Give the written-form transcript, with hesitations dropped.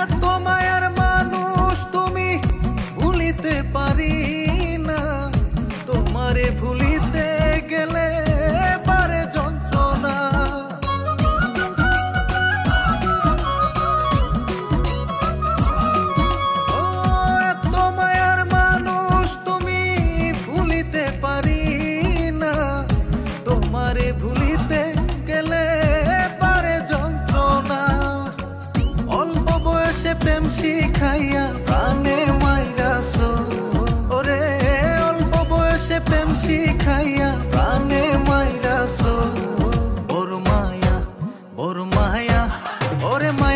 এত মায়ার মানুষ তুমি, ভুলিতে পারি না। তোমারে ভুলিতে গেলে পারে যন্ত্রণা। ও এত মায়ার মানুষ তুমি, ভুলিতে পারি না। তোমারে ভুলিতে গেলে পারে যন্ত্রণা। অল্প বয়সে প্রেম শিখাইয়া প্রাণে মাইরাছো, ওরে অল্প বয়সে প্রেম শিখাইয়া প্রাণে মাইরাছো। বড় মায়া, বড় মায়া, ওরে মায়া।